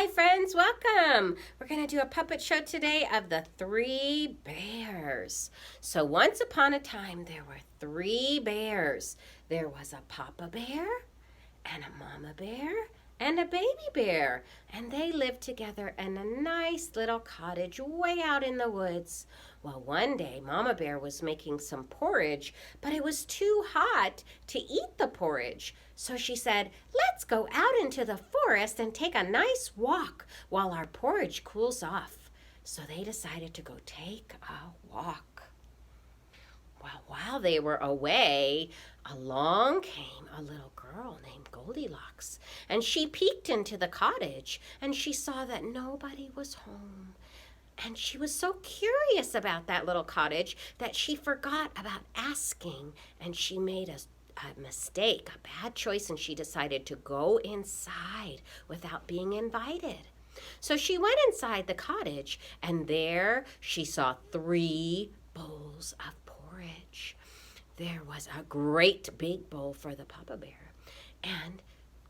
friends, welcome. We're going to do a puppet show today of the three bears. So once upon a time, there were three bears. There was a papa bear and a mama bear and a baby bear. And they lived together in a nice little cottage way out in the woods. Well, one day, Mama Bear was making some porridge, but it was too hot to eat the porridge. So she said, "Let's go out into the forest and take a nice walk while our porridge cools off." So they decided to go take a walk. Well, while they were away, along came a little girl named Goldilocks, and she peeked into the cottage, and she saw that nobody was home. And she was so curious about that little cottage that she forgot about asking, and she made a mistake, a bad choice, and she decided to go inside without being invited. So she went inside the cottage, and there she saw 3 bowls of porridge. There was a great big bowl for the papa bear, and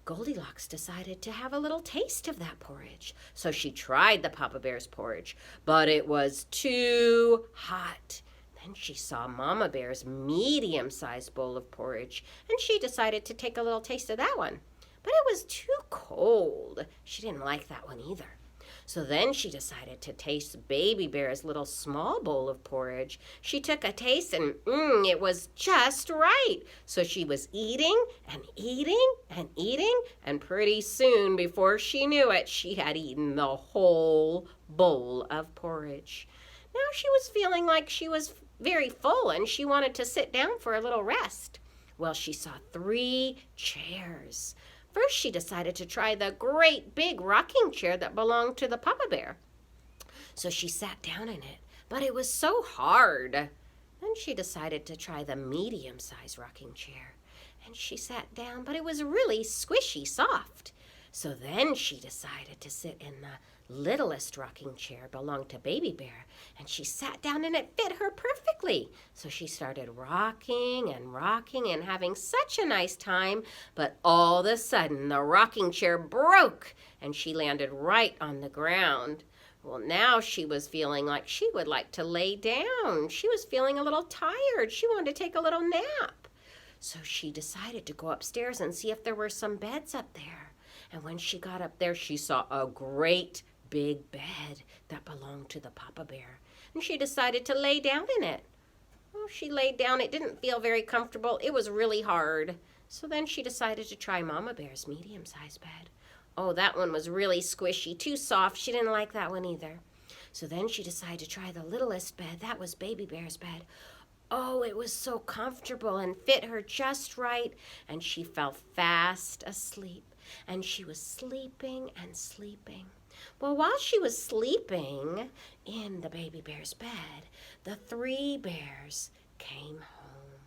Goldilocks decided to have a little taste of that porridge. So she tried the papa bear's porridge, but it was too hot. Then she saw Mama Bear's medium-sized bowl of porridge, and she decided to take a little taste of that one. But it was too cold. She didn't like that one either. So then she decided to taste Baby Bear's little small bowl of porridge. She took a taste and it was just right. So she was eating and eating and eating, and pretty soon, before she knew it, she had eaten the whole bowl of porridge. Now she was feeling like she was very full and she wanted to sit down for a little rest. Well, she saw 3 chairs. First, she decided to try the great big rocking chair that belonged to the papa bear. So she sat down in it, but it was so hard. Then she decided to try the medium-sized rocking chair, and she sat down, but it was really squishy soft. So then she decided to sit in the littlest rocking chair belonged to Baby Bear, and she sat down and it fit her perfectly. So she started rocking and having such a nice time, but all of a sudden the rocking chair broke and she landed right on the ground. Well, now she was feeling like she would like to lay down. She was feeling a little tired. She wanted to take a little nap. So she decided to go upstairs and see if there were some beds up there. And when she got up there, she saw a great big bed that belonged to the papa bear, and she decided to lay down in it. Well, she laid down. It didn't feel very comfortable. It was really hard. So then she decided to try Mama Bear's medium-sized bed. Oh, that one was really squishy, too soft. She didn't like that one either. So then she decided to try the littlest bed. That was Baby Bear's bed. Oh, it was so comfortable and fit her just right, and she fell fast asleep, and she was sleeping and sleeping. Well, while she was sleeping in the Baby Bear's bed, the 3 bears came home.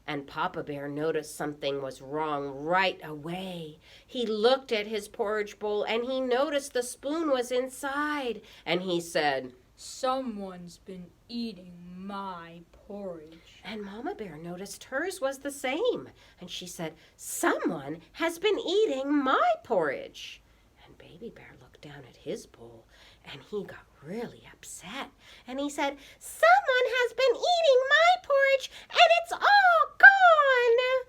And Papa Bear noticed something was wrong right away. He looked at his porridge bowl and he noticed the spoon was inside. And he said, "Someone's been eating my porridge." And Mama Bear noticed hers was the same. And she said, "Someone has been eating my porridge." And Baby Bear looked down at his bowl and he got really upset. And he said, "Someone has been eating my porridge and it's all gone."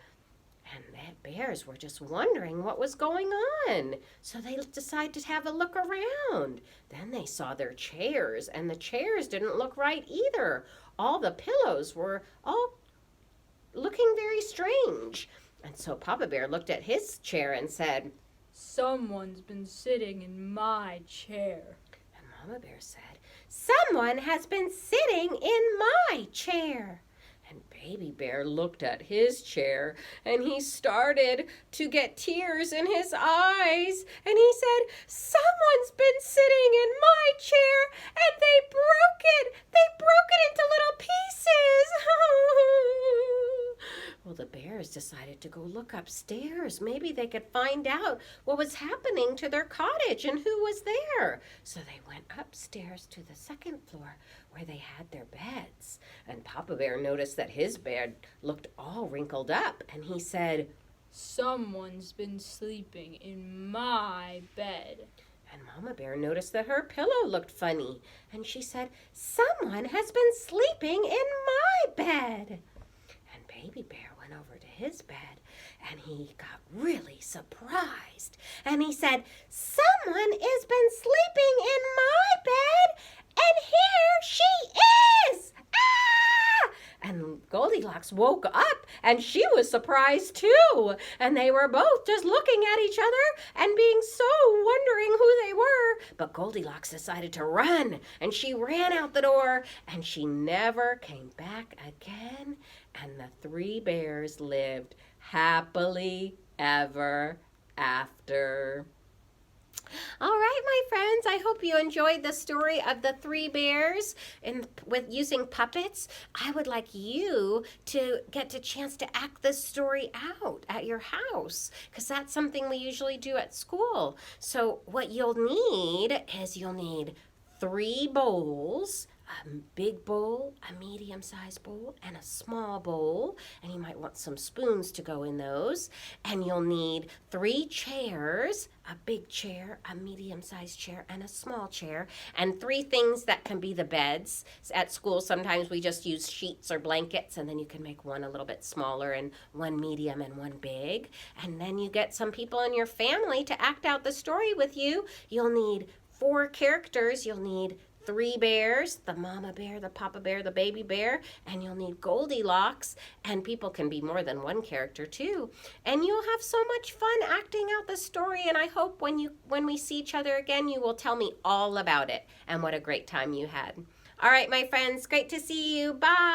And the bears were just wondering what was going on. So they decided to have a look around. Then they saw their chairs, and the chairs didn't look right either. All the pillows were all looking very strange. And so Papa Bear looked at his chair and said, "Someone's been sitting in my chair." And Mama Bear said, "Someone has been sitting in my chair." And Baby Bear looked at his chair and he started to get tears in his eyes. And he said, "Someone's been sitting in my chair and they broke it. They broke it into little pieces." Well, the bears decided to go look upstairs. Maybe they could find out what was happening to their cottage and who was there. So they went upstairs to the 2nd floor where they had their beds. And Papa Bear noticed that his bed looked all wrinkled up. And he said, "Someone's been sleeping in my bed." And Mama Bear noticed that her pillow looked funny, and she said, "Someone has been sleeping in my bed." And Baby Bear went over to his bed, and he got really surprised. And he said, "Someone has been sleeping in my bed, and here she is! Ah!" And Goldilocks woke up, and she was surprised too. And they were both just looking at each other and being so wondering who they were. But Goldilocks decided to run, and she ran out the door, and she never came back again. And the three bears lived happily ever after. All right, my friends, I hope you enjoyed the story of the three bears with using puppets. I would like you to get a chance to act this story out at your house, because that's something we usually do at school. So what you'll need is you'll need 3 bowls, a big bowl, a medium-sized bowl, and a small bowl. And you might want some spoons to go in those. And you'll need 3 chairs, a big chair, a medium-sized chair, and a small chair. And 3 things that can be the beds. At school, sometimes we just use sheets or blankets, and then you can make one a little bit smaller and one medium and one big. And then you get some people in your family to act out the story with you. You'll need 4 characters. You'll need 3 bears, the mama bear, the papa bear, the baby bear, and you'll need Goldilocks, and people can be more than one character too. And you'll have so much fun acting out the story, and I hope when we see each other again, you will tell me all about it and what a great time you had. All right, my friends, great to see you. Bye.